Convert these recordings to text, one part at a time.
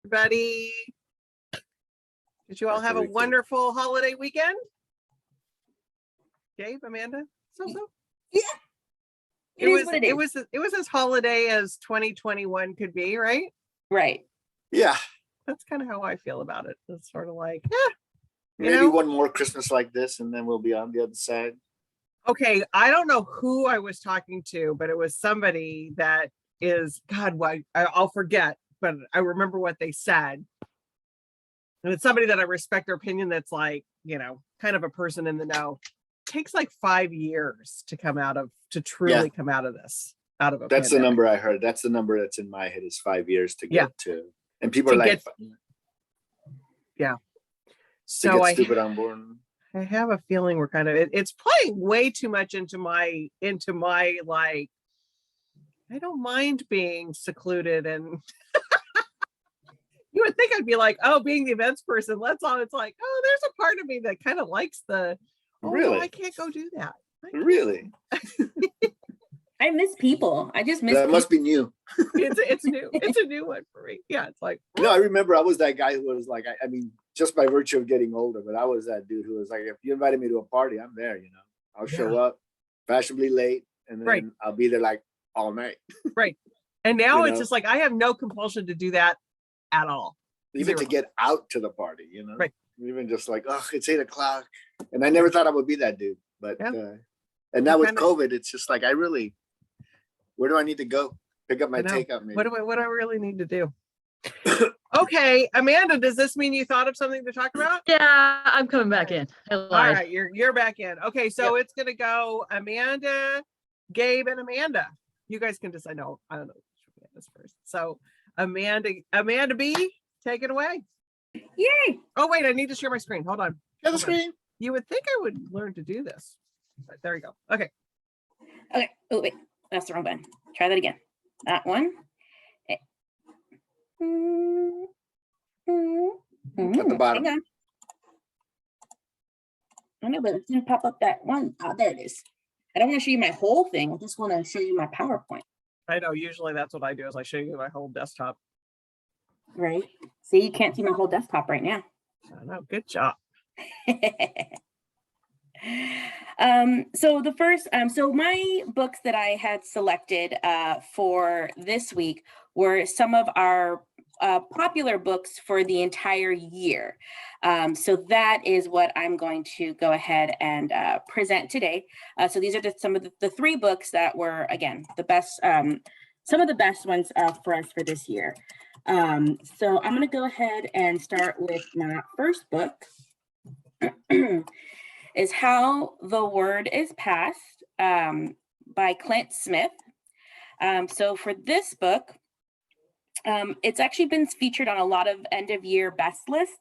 everybody. Did you all have a wonderful holiday weekend? Gabe, Amanda? So? Yeah. It was as holiday as 2021 could be, right? Right. Yeah. That's kind of how I feel about it. It's sort of like, maybe one more Christmas like this and then we'll be on the other side. Okay, I don't know who I was talking to, but it was somebody that is, God, I'll forget, but I remember what they said. And it's somebody that I respect their opinion that's like, kind of a person in the know. It takes like 5 years to come out of this. That's pandemic. The number I heard. That's the number that's in my head is 5 years to get to. And people are like, so get stupid on board. I have a feeling we're kind of, it's playing way too much into my like, I don't mind being secluded, and you would think I'd be like, oh, being the events person, let's all, it's like, oh, there's a part of me that kind of likes really? No, I can't go do that. Really? I miss people. I just miss that people. Must be new. It's new. It's a new one for me. Yeah, it's like, no, I remember I was that guy who was like, I mean, just by virtue of getting older, but I was that dude who was like, if you invited me to a party, I'm there, I'll show up fashionably late, and then I'll be there like all night. Right. And now it's just like, I have no compulsion to do that at all. Even to get out to the party, Right. Even just like, oh, it's 8:00. And I never thought I would be that dude. But and now with COVID, it's just like, where do I need to go? Pick up my takeout maybe. What do I really need to do? Okay, Amanda, does this mean you thought of something to talk about? Yeah, I'm coming back in. All right, you're back in. Okay, so it's gonna go Amanda, Gabe, and Amanda. You guys can decide. No, I don't know which Amanda's first. So Amanda B, take it away. Yay! Oh wait, I need to share my screen. Hold on. Share the screen. You would think I would learn to do this. But there you go. Okay. Okay. Oh wait, that's the wrong button. Try that again. That one. Okay. At the bottom. Hang on. I know, but it's gonna pop up that one. Oh, there it is. I don't want to show you my whole thing. I just want to show you my PowerPoint. I know. Usually that's what I do, is I show you my whole desktop. Right. See, you can't see my whole desktop right now. I know. Good job. So the first, so my books that I had selected for this week were some of our popular books for the entire year. So that is what I'm going to go ahead and present today. So these are just some of the 3 books that were, again, the best, some of the best ones for us for this year. So I'm going to go ahead and start with my first book. Is How the Word is Passed by Clint Smith. So for this book, it's actually been featured on a lot of end of year best lists.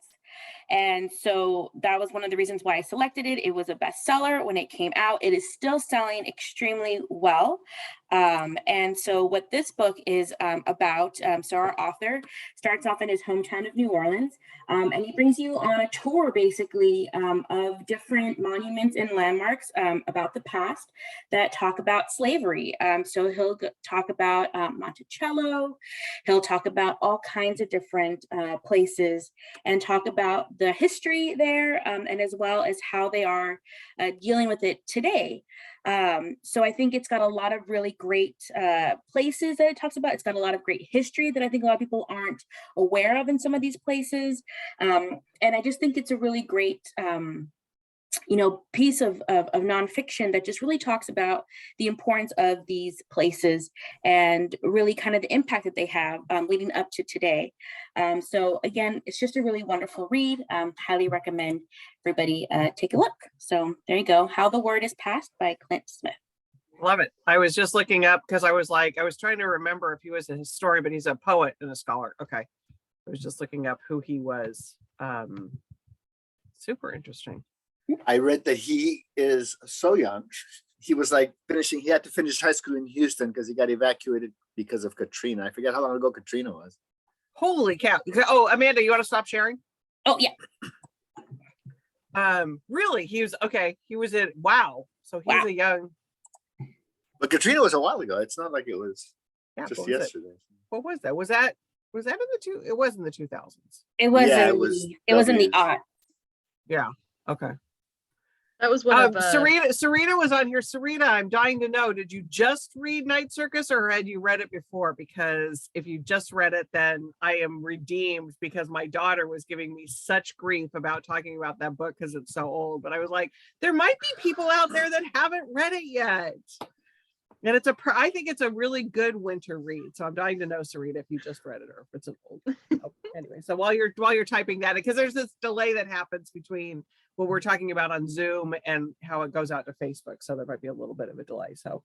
And so that was one of the reasons why I selected it. It was a bestseller when it came out. It is still selling extremely well. And so what this book is about, so our author starts off in his hometown of New Orleans, and he brings you on a tour basically of different monuments and landmarks about the past that talk about slavery. So he'll talk about Monticello, he'll talk about all kinds of different places and talk about the history there, and as well as how they are dealing with it today. So I think it's got a lot of really great places that it talks about. It's got a lot of great history that I think a lot of people aren't aware of in some of these places. And I just think it's a really great piece of nonfiction that just really talks about the importance of these places and really kind of the impact that they have leading up to today. So again, it's just a really wonderful read. Highly recommend everybody take a look. So there you go. How the Word is Passed by Clint Smith. Love it. I was just looking up because I was trying to remember if he was a historian, but he's a poet and a scholar. Okay. I was just looking up who he was. Super interesting. I read that he is so young. He was like he had to finish high school in Houston because he got evacuated because of Katrina. I forget how long ago Katrina was. Holy cow. Oh, Amanda, you want to stop sharing? Oh, yeah. Really? He was, okay. He was wow. So he's a young. But Katrina was a while ago. It's not like it was just yesterday. What was that? Was that in the it was in the 2000s. It was Yeah, in it was it was in the W's. aught. Yeah. Okay. That was one of Sarita was on here. Sarita, I'm dying to know, did you just read Night Circus or had you read it before? Because if you just read it, then I am redeemed, because my daughter was giving me such grief about talking about that book because it's so old. But I was like, there might be people out there that haven't read it yet. And I think it's a really good winter read. So I'm dying to know, Sarita, if you just read it or if it's an old. Oh, anyway, so while you're typing that, because there's this delay that happens between what we're talking about on Zoom and how it goes out to Facebook. So there might be a little bit of a delay. So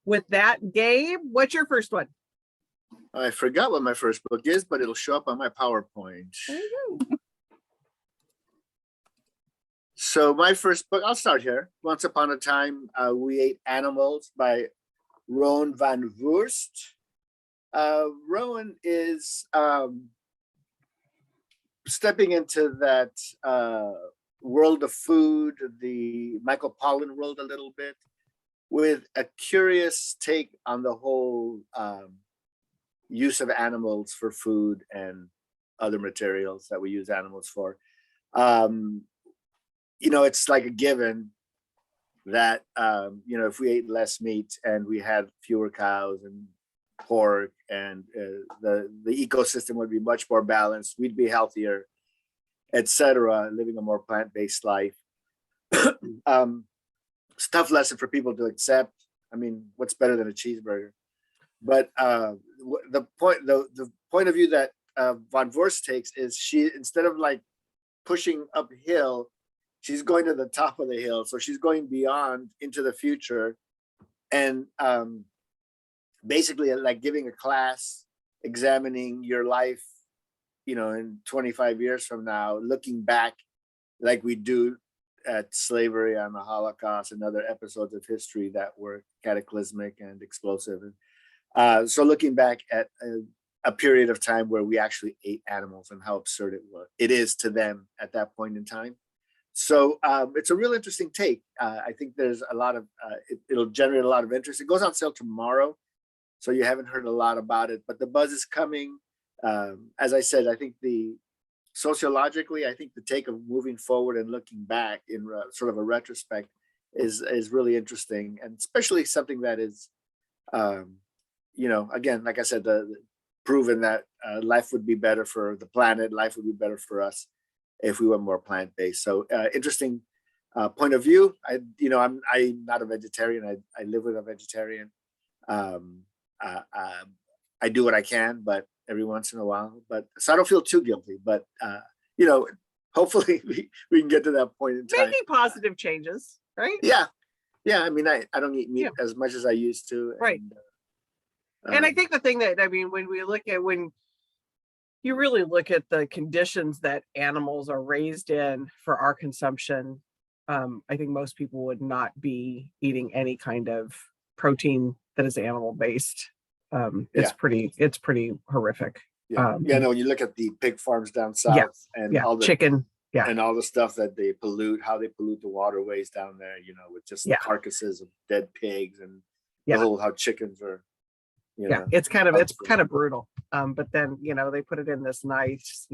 with that, Gabe, what's your first one? I forgot what my first book is, but it'll show up on my PowerPoint. There you go. So my first book, I'll start here. Once Upon a Time, We Ate Animals by Rowan van Voorst. Rowan is stepping into that world of food, the Michael Pollan world a little bit, with a curious take on the whole use of animals for food and other materials that we use animals for. It's like a given that, if we ate less meat and we had fewer cows and pork, and the ecosystem would be much more balanced, we'd be healthier, etc., living a more plant-based life. It's a tough lesson for people to accept. I mean, what's better than a cheeseburger? But the point of view that Van Voorst takes is, she, instead of like pushing uphill, she's going to the top of the hill. So she's going beyond into the future, and basically like giving a class, examining your life, in 25 years from now, looking back like we do at slavery and the Holocaust and other episodes of history that were cataclysmic and explosive. So looking back at a period of time where we actually ate animals and how absurd it is to them at that point in time. So it's a real interesting take. I think there's a lot of, it'll generate a lot of interest. It goes on sale tomorrow, so you haven't heard a lot about it, but the buzz is coming. As I said, I think sociologically, I think the take of moving forward and looking back in sort of a retrospect is really interesting, and especially something that is, again, like I said, proven that life would be better for the planet, life would be better for us if we were more plant-based. So interesting point of view. I'm not a vegetarian. I live with a vegetarian. I do what I can, but every once in a while, so I don't feel too guilty, but hopefully we can get to that point in time. Making positive changes, right? Yeah. I mean, I don't eat meat as much as I used to. Right. And I think the thing that, when you really look at the conditions that animals are raised in for our consumption, I think most people would not be eating any kind of protein that is animal based. It's pretty horrific. When you look at the pig farms down south and all the chicken, and all the stuff that they pollute, how they pollute the waterways down there, with just the carcasses of dead pigs and the whole, how chickens are, it's kind of brutal. But then, they put it in this nice,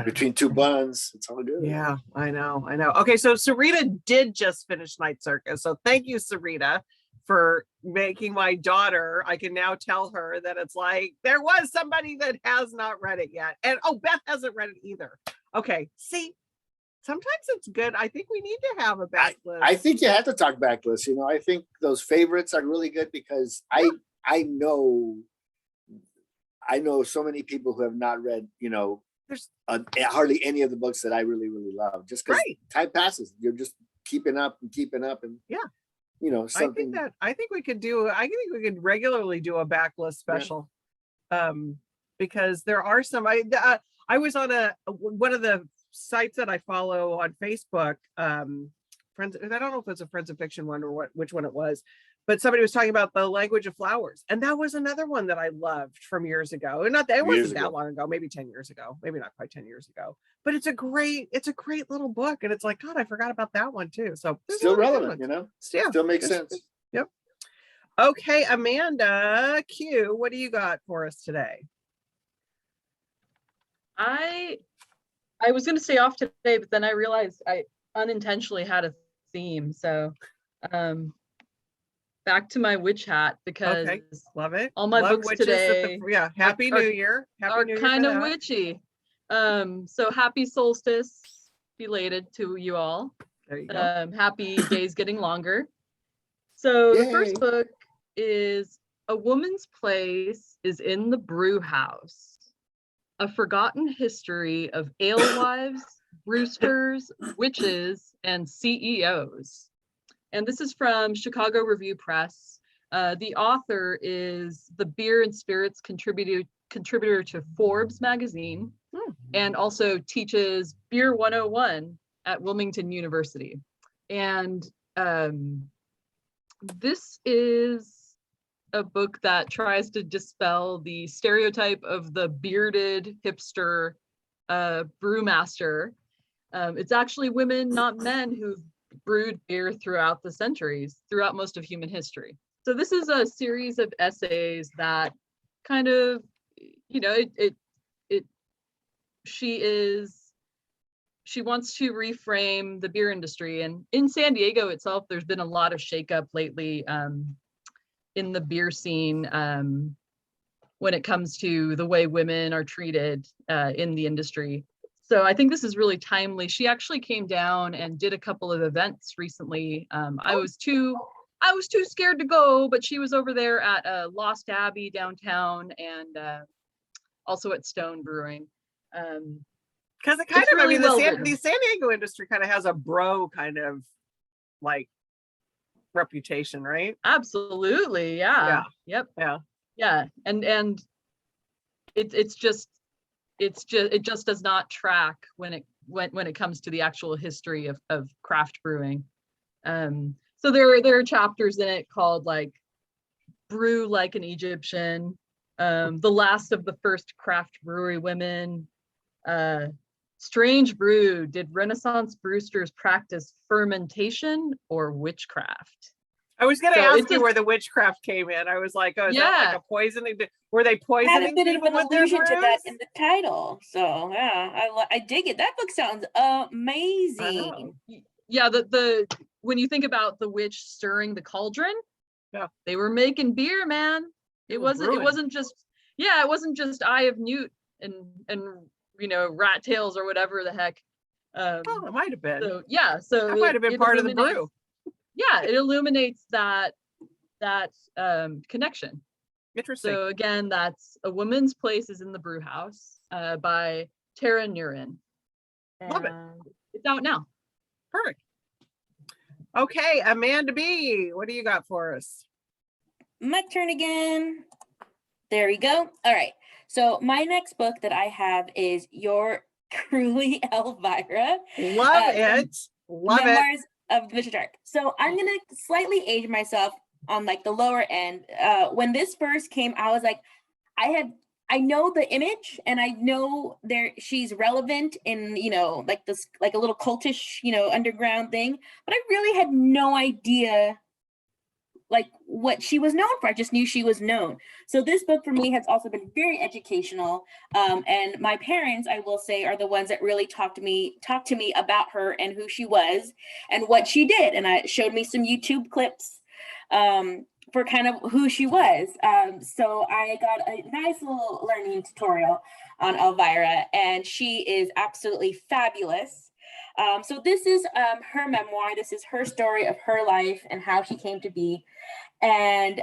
between two buns, it's all good. Yeah, I know. Okay, so Sarita did just finish Night Circus. So thank you, Sarita, for making my daughter, I can now tell her that it's like, there was somebody that has not read it yet. And Beth hasn't read it either. Okay, see, sometimes it's good. I think we need to have a backlist. I think you have to talk backlist. I think those favorites are really good, because I know so many people who have not read, hardly any of the books that I really, really love, just because time passes. You're just keeping up and something. I think we could regularly do a backlist special. Because there are some, I was on one of the sites that I follow on Facebook, friends, I don't know if it's a Friends of Fiction one or which one it was, but somebody was talking about The Language of Flowers, and that was another one that I loved from years ago. And it wasn't that long ago, maybe 10 years ago, maybe not quite 10 years ago, but it's a great little book, and it's like, God, I forgot about that one too. So still relevant, still makes sense. Okay, Amanda Q, what do you got for us today? I was going to say off today, but then I realized I unintentionally had a theme. So back to my witch hat, because Okay, love it. all my Love books witches today Happy New Year. Happy are New Year kind for of that. witchy. So happy solstice belated to you all. There you go. Happy days getting longer. So the first Yay. book is A Woman's Place is in the Brew House, a forgotten history of alewives, brewsters, witches, and CEOs. And this is from Chicago Review Press. The author is the beer and spirits contributor to Forbes magazine, and also teaches Beer 101 at Wilmington University. And this is a book that tries to dispel the stereotype of the bearded hipster brewmaster. It's actually women, not men, who've brewed beer throughout the centuries, throughout most of human history. So this is a series of essays that kind of, you know, she wants to reframe the beer industry. And in San Diego itself, there's been a lot of shakeup lately in the beer scene when it comes to the way women are treated in the industry. So I think this is really timely. She actually came down and did a couple of events recently. I was too scared to go, but she was over there at Lost Abbey downtown, and also at Stone Brewing. Because it kind It's of, really I mean, well the written. San Diego industry kind of has a bro kind of like reputation, right? Absolutely, yeah. Yep. Yeah. And it just does not track when it comes to the actual history of craft brewing. So there are chapters in it called like Brew Like an Egyptian, The Last of the First Craft Brewery Women, Strange Brew, Did Renaissance Brewsters Practice Fermentation or Witchcraft? I was going to So ask it's you a- where the witchcraft came in. I was like, oh, is that like Yeah. a poisoning? Were they Had a poisoning bit of people an with their allusion to that brews? in the title. So yeah, I dig it. That book sounds amazing. Yeah, the when you think about the witch stirring the cauldron, Yeah. they were making beer, man. It wasn't just Eye of Newt and you know, rat tails or whatever the heck. Oh, it might have been. So yeah, so That might have been part of the brew. Yeah, it illuminates that connection. Interesting. So again, that's A Woman's Place is in the Brew House by Tara Nurin. Love it. It's out now. Perfect. Okay, Amanda B, what do you got for us? My turn again. There we go. All right. So my next book that I have is Youre, Truly Elvira. Love it. Love Memoirs of the Witch Dark. So I'm gonna slightly age myself on like the lower end. When this first came, I was like, I know the image, and I know she's relevant in, you know, like this, like a little cultish, you know, underground thing, but I really had no idea like what she was known for. I just knew she was known. So this book for me has also been very educational. And my parents, I will say, are the ones that really talked to me about her and who she was and what she did. And I showed me some YouTube clips for kind of who she was. So I got a nice little learning tutorial on Elvira, and she is absolutely fabulous. So this is her memoir. This is her story of her life and how she came to be. And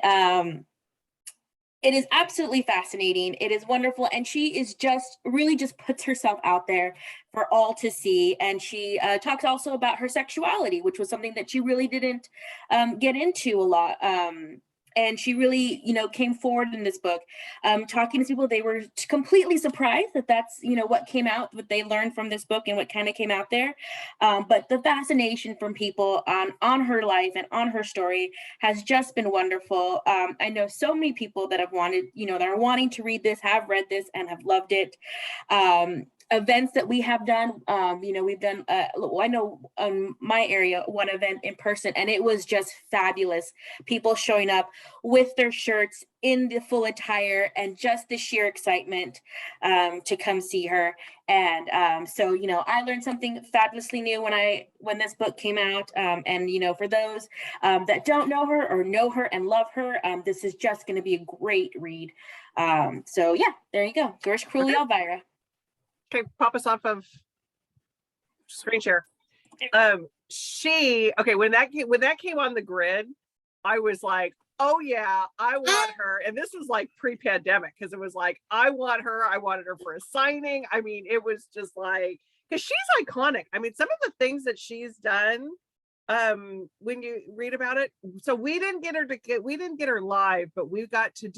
it is absolutely fascinating. It is wonderful. And she is just puts herself out there for all to see. And she talks also about her sexuality, which was something that she really didn't get into a lot. And she really, you know, came forward in this book, talking to people. They were completely surprised that that's, you know, what came out, what they learned from this book and what kind of came out there. But the fascination from people on her life and on her story has just been wonderful. I know so many people that have wanted, you know, that are wanting to read this, have read this and have loved it. events that we have done. You know, we've done, I know my area, one event in person, and it was just fabulous. People showing up with their shirts in the full attire and just the sheer excitement to come see her. And so, you know, I learned something fabulously new when this book came out. And, you know, for those that don't know her or know her and love her, this is just going to be a great read. So yeah, there you go. Yours truly, Okay. Elvira. Okay, pop us off of screen share. Okay, when that came on the grid, I was like, oh yeah, I want her. And this was like pre-pandemic, because it was like, I wanted her for a signing. I mean, it was just like, because she's iconic. I mean, some of the things that she's done, when you read about it. So we didn't get her live, but we got to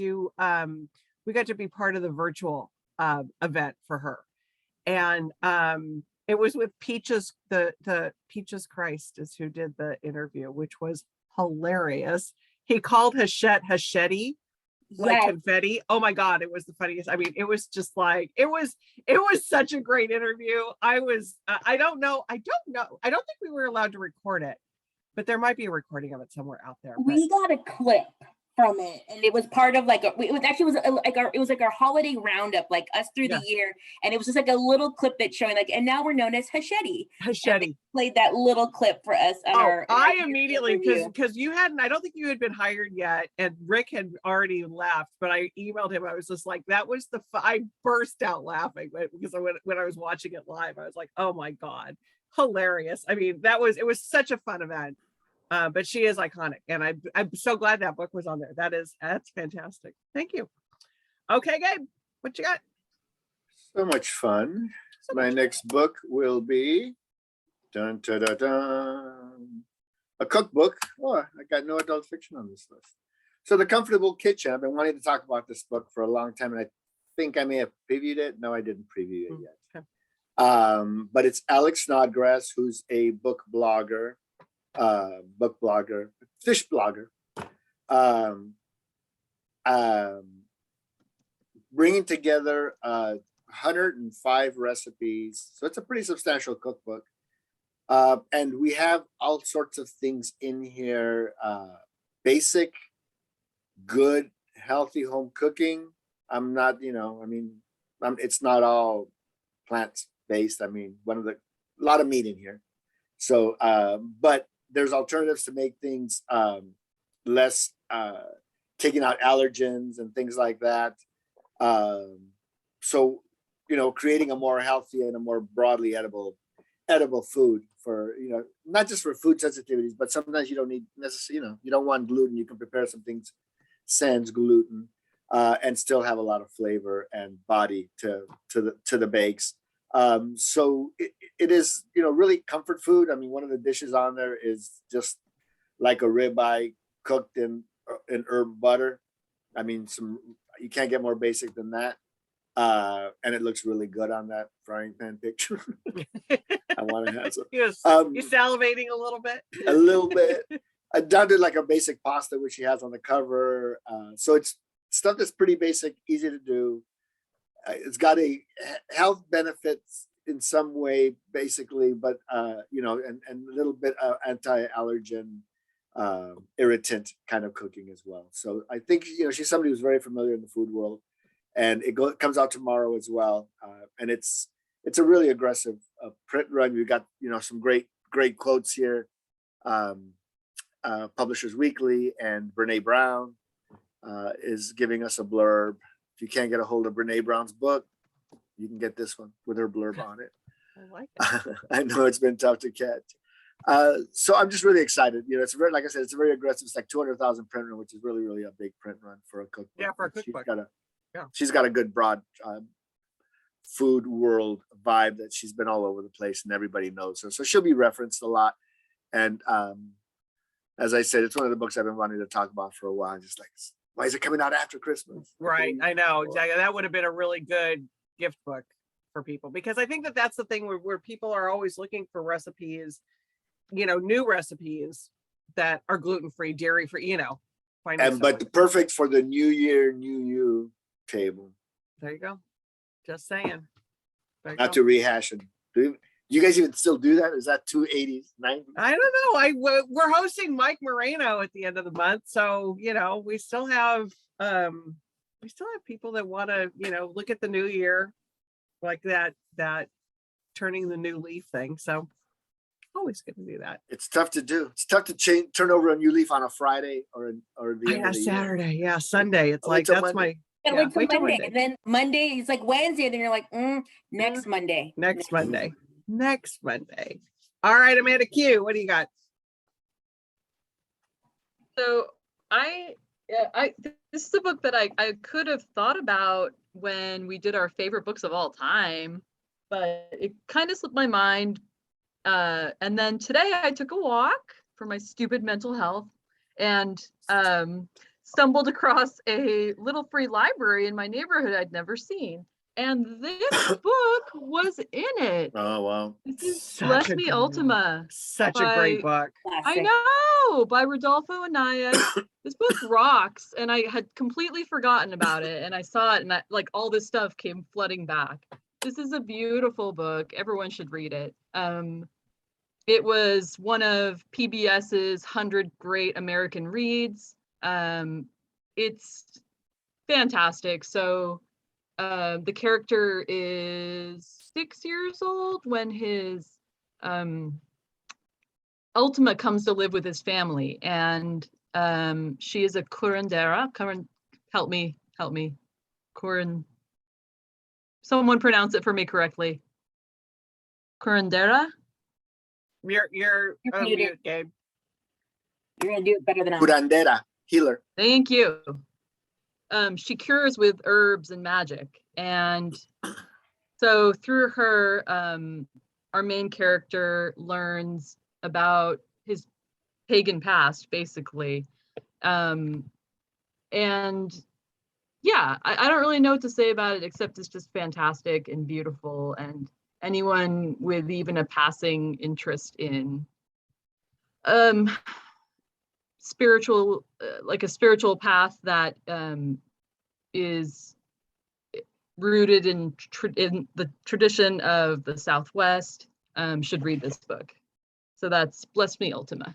be part of the virtual event for her. And it was with Peaches, the Peaches Christ is who did the interview, which was hilarious. He called Hachette Hachette, like confetti. Oh my God, it was the funniest. I mean, it was just like, it was such a great interview. I don't know. I don't think we were allowed to record it, but there might be a recording of it somewhere out there. We got a clip from it, and it was part of like it was like our holiday roundup, like us through the year, and it was just like a little clip that's showing like, and now we're known as Hachette. Played that little clip for us on I immediately, because you hadn't, I don't think you had been hired yet, and Rick had already left, but I emailed him. I was just like, that was I burst out laughing because when I was watching it live, I was like, oh my God, hilarious. I mean, it was such a fun event. But she is iconic, and I'm so glad that book was on there. That's fantastic. Thank you. Okay, Gabe, what you got? So much fun. My next book will be dun, dun, dun, dun, a cookbook. Oh, I got no adult fiction on this list. So The Comfortable Kitchen. I've been wanting to talk about this book for a long time, and I think I may have previewed it. No, I didn't preview it yet. Okay. But it's Alex Snodgrass, who's a book blogger, fish blogger, bringing together 105 recipes. So it's a pretty substantial cookbook. And we have all sorts of things in here. Basic, good, healthy home cooking. I'm not, it's not all plant-based. I mean, a lot of meat in here. So, but there's alternatives to make things less, taking out allergens and things like that. So, creating a more healthy and a more broadly edible food for, not just for food sensitivities, but sometimes you don't need necessarily, you don't want gluten. You can prepare some things sans gluten and still have a lot of flavor and body to the bakes. So it is, really comfort food. I mean, one of the dishes on there is just like a ribeye cooked in herb butter. I mean, you can't get more basic than that. And it looks really good on that frying pan picture. I want to have some. You're salivating a little bit. A little bit. Down to like a basic pasta, which she has on the cover. So it's stuff that's pretty basic, easy to do. It's got a health benefits in some way, basically, but and a little bit of anti-allergen, irritant kind of cooking as well. So I think she's somebody who's very familiar in the food world, and it comes out tomorrow as well. And it's a really aggressive print run. We've got some great quotes here. Publishers Weekly and Brene Brown is giving us a blurb. If you can't get a hold of Brene Brown's book, you can get this one with her blurb on it. I like it. I know it's been tough to catch. So I'm just really excited. It's very, like I said, it's a very aggressive. It's like 200,000 print run, which is really, really a big print run for a cookbook. Yeah, for a cookbook. She's got a good broad food world vibe that she's been all over the place and everybody knows her. So she'll be referenced a lot. And as I said, it's one of the books I've been wanting to talk about for a while. Just like, why is it coming out after Christmas? Right. I know. Exactly. That would have been a really good gift book for people, because I think that's the thing where people are always looking for recipes, new recipes that are gluten-free, dairy-free, but perfect for the new year, new you table. There you go. Just saying. There you Not go. to rehash it. Do you guys even still do that? Is that 280s, 90s? I don't know. We're hosting Mike Moreno at the end of the month, so we still have people that want to look at the new year, like that turning the new leaf thing. So always good to do that. It's tough to do. It's tough to turn over a new leaf on a Friday or the end of the year. Saturday, Sunday. It's Oh, like it's a that's Monday. Gotta Yeah, wait till wait till Monday. Monday. And then Monday is like Wednesday. Then you're like, next Monday. next Monday. Next Monday. All right, Amanda Q, what do you got? So this is a book that I could have thought about when we did our favorite books of all time, but it kind of slipped my mind. And then today I took a walk for my stupid mental health and stumbled across a little free library in my neighborhood I'd never seen. And this book was in it. Oh, wow. This is Such Bless a Me good- Ultima. Such a great book. Classic. I know, by Rodolfo Anaya. This book rocks, and I had completely forgotten about it, and I saw it, and all this stuff came flooding back. This is a beautiful book. Everyone should read it. It was one of PBS's 100 Great American Reads. It's fantastic. So the character is 6 years old when his Ultima comes to live with his family, and she is a curandera. Help me. Someone pronounce it for me correctly. Curandera? You're on muted. mute, Gabe. You're gonna do it better than I. Curandera, healer. Thank you. She cures with herbs and magic. And so through her, our main character learns about his pagan past, basically. And yeah, I don't really know what to say about it, except it's just fantastic and beautiful. And anyone with even a passing interest in spiritual, like a spiritual path that is rooted in the tradition of the Southwest, should read this book. So that's Bless Me Ultima.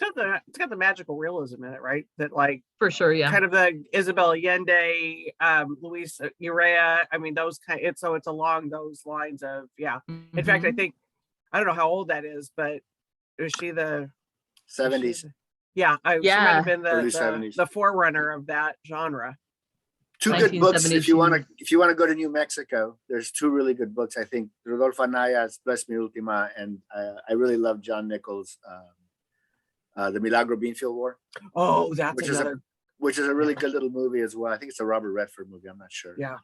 It's got the magical realism in it, right? That For sure, yeah. kind of the Isabel Allende, Luis Youre. I mean, those it's along those lines of, yeah. In fact, I think, I don't know how old that is, but was she the 70s. Yeah, she might have been Early the 70s. the forerunner of that genre. Two good books 1972. if you want to go to New Mexico. There's two really good books. I think Rodolfo Anaya's Bless Me Ultima, and I really love John Nichols' The Milagro Beanfield War, Oh, that's which another. is a really good little movie as well. I think it's a Robert Redford movie. I'm not sure. Yeah.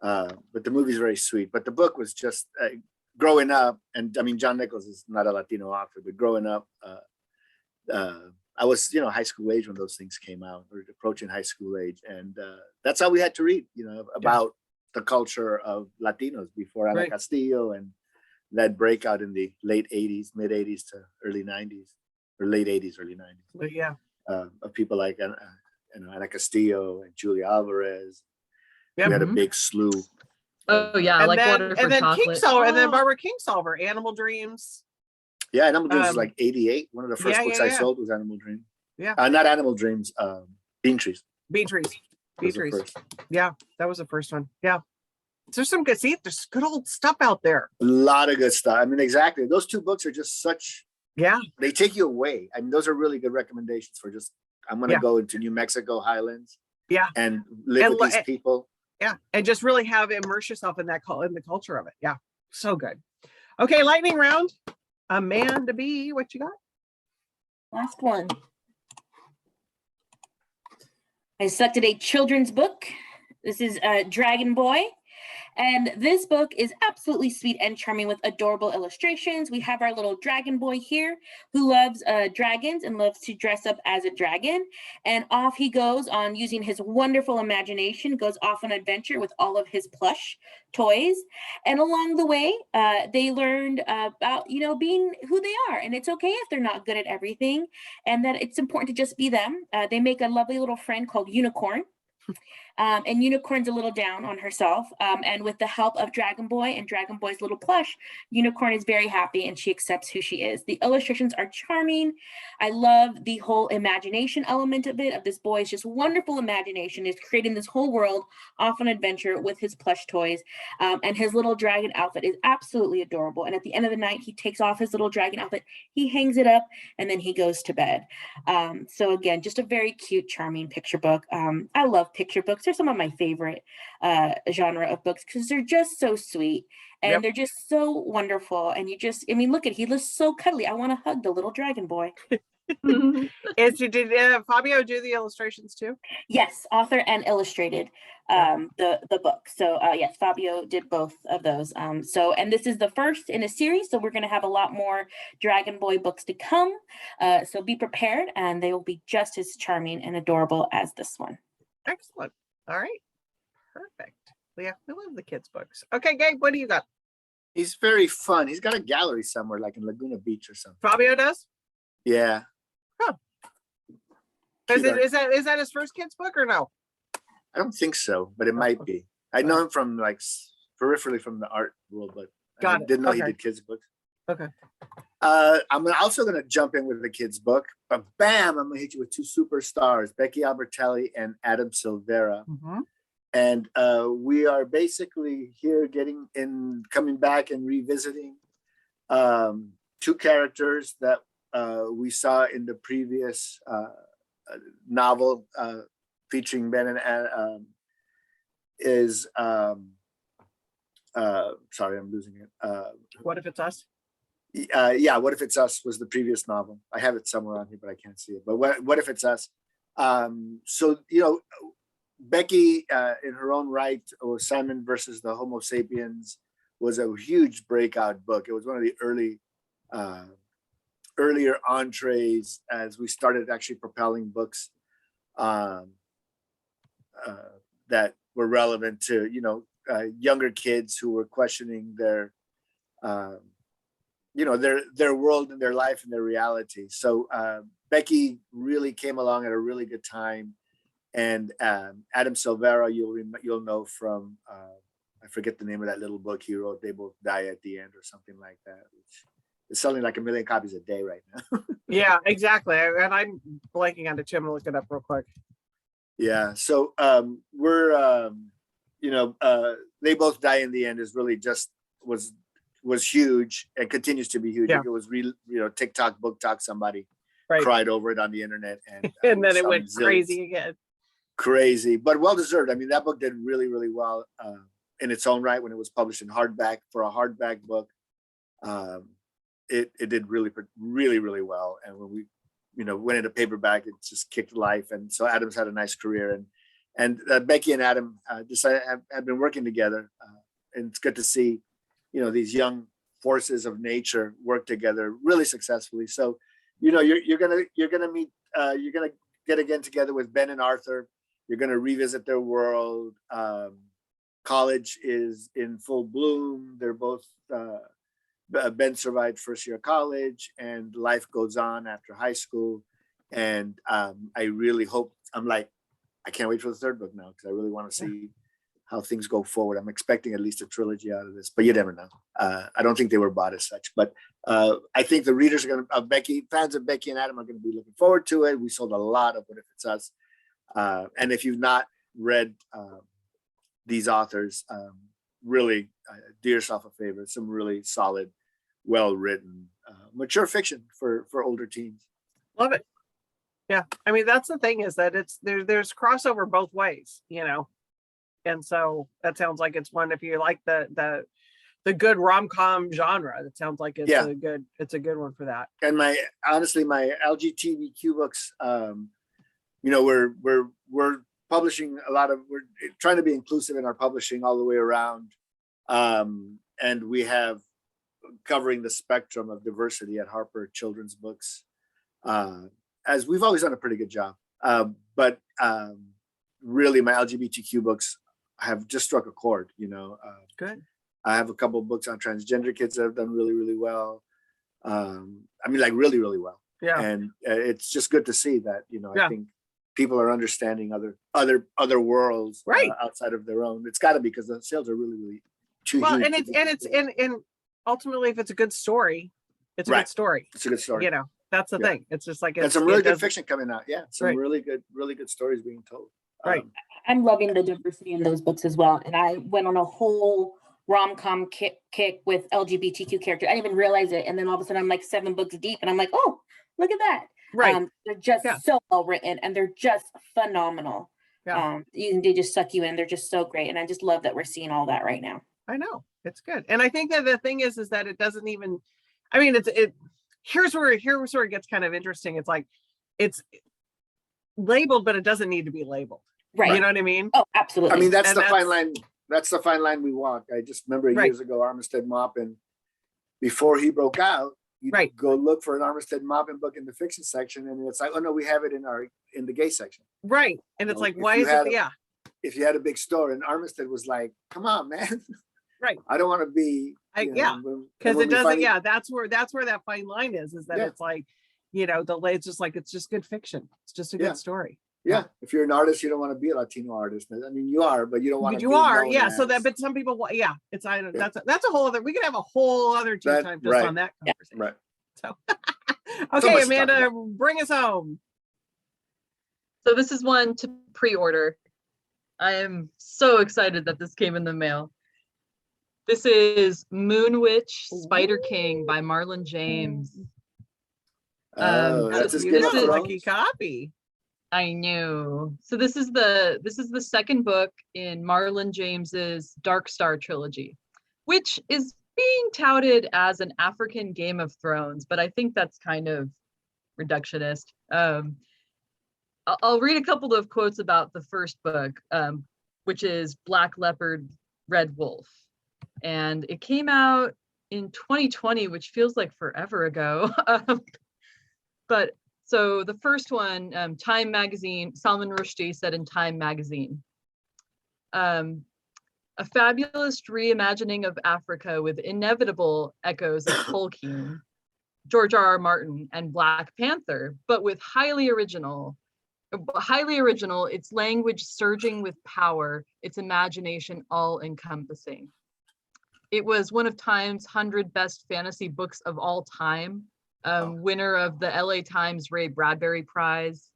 But the movie's very sweet. But the book was just growing up, and I mean, John Nichols is not a Latino author, but growing up, I was, high school age when those things came out, or approaching high school age. And that's how we had to read, about the culture of Latinos before Ana Right. Castillo and that breakout in the late 80s, mid 80s to early 90s, or late 80s, early 90s, But yeah, of people like Ana Castillo and Julia Alvarez. Yep. We had a big slew. Oh yeah, and like then Water for Chocolate. Kingsolver, and then Oh. Barbara Kingsolver, Animal Dreams. Yeah, Animal Dreams was Um, like 88. One of the first yeah, books yeah, I yeah. sold was Animal Dreams. Yeah. Not Animal Dreams, Bean Trees. Bean Trees. Bean was the Trees. first. Yeah, that was the first one. Yeah. There's some good, there's good old stuff out there. A lot of good stuff. I mean, exactly. Those two books are just such, Yeah. they take you away. I mean, those are really good recommendations for just, I'm going to Yeah. go into New Mexico highlands. Yeah. And live And with these people. Yeah. And just really immerse yourself in in the culture of it. Yeah. So good. Okay. Lightning round. Amanda B, what you got? Last one. I selected a children's book. This is Dragon Boy. And this book is absolutely sweet and charming with adorable illustrations. We have our little dragon boy here who loves dragons and loves to dress up as a dragon. And off he goes on using his wonderful imagination, goes off on an adventure with all of his plush toys. And along the way, they learned about, being who they are. And it's okay if they're not good at everything, and that it's important to just be them. They make a lovely little friend called Unicorn. And Unicorn's a little down on herself. And with the help of Dragon Boy and Dragon Boy's little plush, Unicorn is very happy and she accepts who she is. The illustrations are charming. I love the whole imagination element of it, of this boy's just wonderful imagination is creating this whole world off an adventure with his plush toys. And his little dragon outfit is absolutely adorable. And at the end of the night, he takes off his little dragon outfit, he hangs it up, and then he goes to bed. So again, just a very cute, charming picture book. I love picture books. They're some of my favorite genre of books because they're just so sweet and Yep. they're just so wonderful. And you just, I mean, look at, he looks so cuddly. I want to hug the little dragon boy. Did Fabio do the illustrations too? Yes, author and illustrated the book. So yes, Fabio did both of those. So, and this is the first in a series, so we're going to have a lot more Dragon Boy books to come. So be prepared, and they will be just as charming and adorable as this one. Excellent. All right. Perfect. Yeah, we love the kids' books. Okay, Gabe, what do you got? He's very fun. He's got a gallery somewhere, like in Laguna Beach or something. Fabio does? Yeah. Is Cute art. is that his first kids' book or no? I don't think so, but it might be. I know him from like peripherally from the art world, but I Got it. didn't know he Okay. did kids' books. Okay. I'm also going to jump in with the kids' book, but bam, I'm going to hit you with two superstars, Becky Albertelli and Adam Silvera. Mhm. And we are basically here coming back and revisiting two characters that we saw in the previous novel featuring Ben and sorry, I'm losing it. What if it's us? Yeah, What If It's Us was the previous novel. I have it somewhere on here, but I can't see it. But what If It's Us? So, Becky, in her own right, or Simon versus the Homo sapiens, was a huge breakout book. It was one of the earlier entrees as we started actually propelling books that were relevant to younger kids who were questioning their world and their life and their reality. So Becky really came along at a really good time, and Adam Silvera, you'll know from I forget the name of that little book he wrote, They Both Die at the End, or something like that, which is selling like 1 million copies a day right now. Yeah, exactly. And I'm blanking on it too. I'm gonna look it up real quick. Yeah, so we're They Both Die in the End is really just was huge and continues to be huge. Yeah. It was real, TikTok, book talk, somebody Right. cried over it on the internet, and And then it saw went zillions. crazy again. Crazy, but well deserved. I mean, that book did really, really well in its own right when it was published in hardback. For a hardback book, it did really, really, really well. And when we went into paperback, it just kicked life. And so Adam's had a nice career, and Becky and Adam have been working together, and it's good to see these young forces of nature work together really successfully. So you're gonna get again together with Ben and Arthur. You're gonna revisit their world. College is in full bloom. They're both Ben survived first year of college, and life goes on after high school. And I really hope, I can't wait for the third book now, because I really want to see how things go forward. I'm expecting at least a trilogy out of this, but you never know. I don't think they were bought as such, but I think the readers are fans of Becky and Adam are going to be looking forward to it. We sold a lot of What If It's Us. And if you've not read these authors, really do yourself a favor. Some really solid, well-written, mature fiction for older teens. Love it. Yeah. I mean, that's the thing, is that there's crossover both ways, and so that sounds like it's one, if you like the good rom-com genre, that sounds like it's a good one for that. And my LGBTQ books, we're publishing we're trying to be inclusive in our publishing all the way around. And we have covering the spectrum of diversity at Harper Children's Books, as we've always done a pretty good job. But really my LGBTQ books have just struck a chord, Good. I have a couple of books on transgender kids that have done really, really well. Really, really well. Yeah. And it's just good to see that, Yeah. I think people are understanding other worlds Right. outside of their own. It's got to be, because the sales are really, really too Well, huge. and ultimately, if it's a good story, it's a Right. good story. It's a good story. You know, that's the Yeah. thing. It's just like, And some really good fiction coming out. Yeah, some Right. really good stories being told. Right. I'm loving the diversity in those books as well. And I went on a whole rom-com kick with LGBTQ characters. I didn't even realize it. And then all of a sudden I'm like 7 books deep and I'm like, oh, look at that. Right. They're just Yeah. so well written and they're just phenomenal. Yeah. They just suck you in. They're just so great. And I just love that we're seeing all that right now. I know, it's good. And I think that the thing is that it doesn't even, I mean, here's where it gets kind of interesting. It's like, it's labeled, but it doesn't need to be labeled. Right. You know what I mean? Oh, absolutely. I mean, that's And the fine line. That's the fine line we walk. I just remember Right. years ago, Armistead Maupin, before he broke out, you'd Right. go look for an Armistead Maupin book in the fiction section, and it's like, oh no, we have it in the gay section. Right. And it's know, like, if why you is had it? a- Yeah. If you had a big store, and Armistead was like, come on, man. Right. I don't want to be. Yeah. Because it doesn't, that's where that fine line is that Yeah. it's like, you know, it's just like, it's just good fiction. It's just a Yeah. good story. Yeah. If you're an artist, you don't want to be a Latino artist. I mean, you are, but you don't want But to. you are, known yeah. So that, as- but some people, yeah, it's, I don't, that's a whole other, we could have a whole other tea That- time just right. on that conversation. Right. So, much okay, to talk Amanda, bring us home. So this is one to pre-order. I am so excited that this came in the mail. This is Moon Witch Spider King by Marlon James. Oh, so that's his this Game of is- Lucky Thrones. copy. I knew. So this is the second book in Marlon James's Dark Star trilogy, which is being touted as an African Game of Thrones, but I think that's kind of reductionist. I'll read a couple of quotes about the first book, which is Black Leopard, Red Wolf. And it came out in 2020, which feels like forever ago. But so the first one, Time Magazine, Salman Rushdie said in Time Magazine, a fabulous reimagining of Africa with inevitable echoes of Tolkien, George R.R. Martin, and Black Panther, but with highly original, its language surging with power, its imagination all-encompassing. It was one of Time's 100 best fantasy books of all time, winner of the LA Times Ray Bradbury Prize,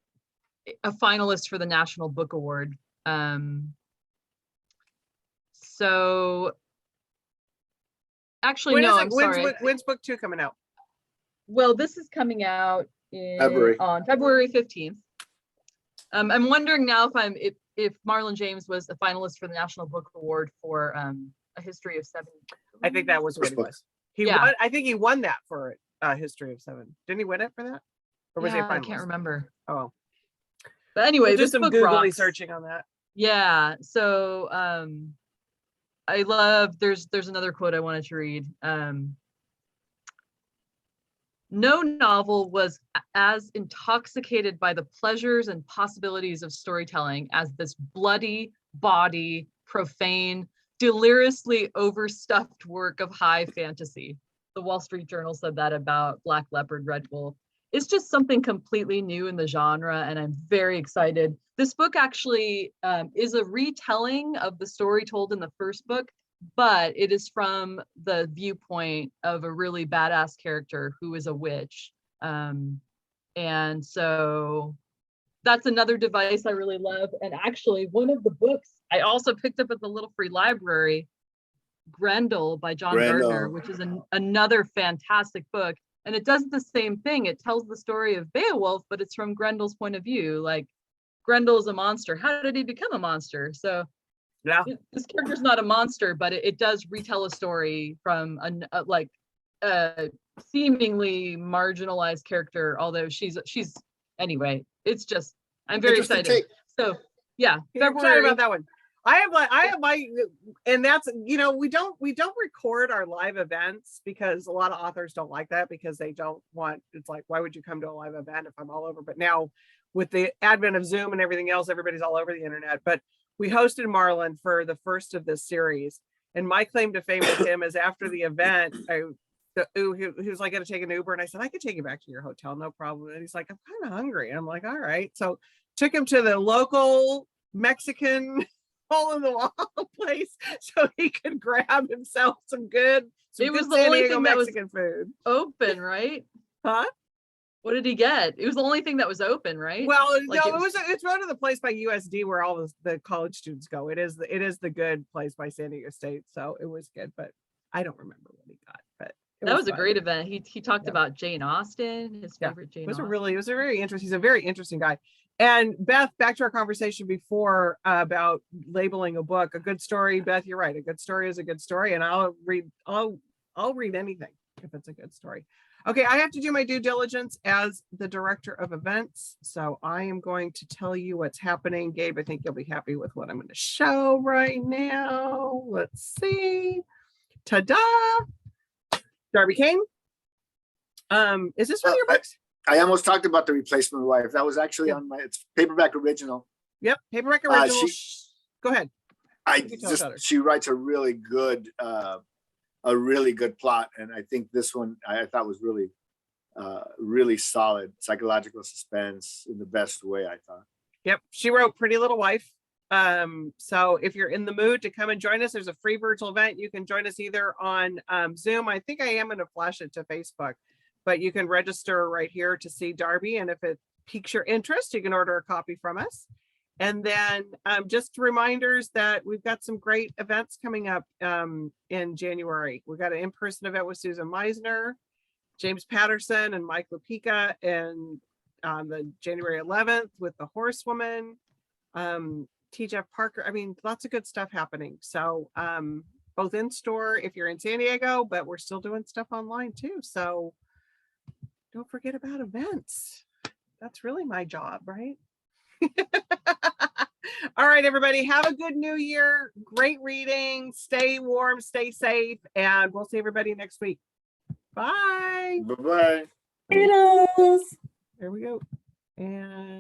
a finalist for the National Book Award. So actually, no, I'm sorry. When's book 2 coming out? Well, this is coming out on February 15th. I'm wondering now if Marlon James was a finalist for the National Book Award for A History of Seven. I think that was what it was. I think he won that for History of Seven. Didn't he win it for that? Or was he a finalist? I can't remember. Oh. But anyway, We'll do this some book googly rocks. searching on that. Yeah. So I love, there's another quote I wanted to read. No novel was as intoxicated by the pleasures and possibilities of storytelling as this bloody, bawdy, profane, deliriously overstuffed work of high fantasy. The Wall Street Journal said that about Black Leopard, Red Wolf. It's just something completely new in the genre, and I'm very excited. This book actually is a retelling of the story told in the first book, but it is from the viewpoint of a really badass character who is a witch. And so that's another device I really love. And actually, one of the books I also picked up at the Little Free Library, Grendel by John Gardner, which is another fantastic book. And it does the same thing. It tells the story of Beowulf, but it's from Grendel's point of view. Like, Grendel is a monster. How did he become a monster? So yeah, this character's not a monster, but it does retell a story from a seemingly marginalized character, although she's anyway, it's just, I'm very excited. So yeah, I'm excited about that one. I have my, and that's, you know, we don't record our live events because a lot of authors don't like that because they don't want, it's like, why would you come to a live event if I'm all over? But now with the advent of Zoom and everything else, everybody's all over the internet. But we hosted Marlon for the first of this series. And my claim to fame with him is after the event, he was like, going to take an Uber. And I said, I could take you back to your hotel, no problem. And he's like, I'm kind of hungry. And I'm like, all right. So took him to the local Mexican hole in the wall place so he could grab himself some good It was good the San only Diego thing that was Mexican food. open, right? Huh? What did he get? It was the only thing that was open, right? Well, Like, no, it's one of the place by USD where all the college students go. It is the good place by San Diego State. So it was good, but I don't remember what he got. But that was a fun. great event. He talked Yeah. about Jane Austen, his Yeah. favorite Jane It was Austen. a very interesting. He's a very interesting guy. And Beth, back to our conversation before about labeling a book. A good story, Beth, you're right. A good story is a good story, and I'll read anything if it's a good story. Okay, I have to do my due diligence as the director of events, so I am going to tell you what's happening. Gabe, I think you'll be happy with what I'm going to show right now. Let's see. Ta-da! Darby Kane. Is this one of your books? I almost talked about The Replacement Wife. That was actually on my it's paperback original. Yep, paperback original. Go ahead. She writes a really good plot, and I think this one I thought was really solid psychological suspense in the best way, I thought. Yep, she wrote Pretty Little Wife. So if you're in the mood to come and join us, there's a free virtual event. You can join us either on Zoom. I think I am going to flash it to Facebook, but you can register right here to see Darby, and if it piques your interest, you can order a copy from us. And then just reminders that we've got some great events coming up in January. We've got an in-person event with Susan Meisner, James Patterson, and Mike Lupica, and on the January 11th with the Horsewoman, T. Jeff Parker. I mean, lots of good stuff happening. So both in store if you're in San Diego, but we're still doing stuff online too. So don't forget about events. That's really my job, right? All right, everybody, have a good new year. Great reading. Stay warm, stay safe, and we'll see everybody next week. Bye. Bye-bye. Toodles. There we go. And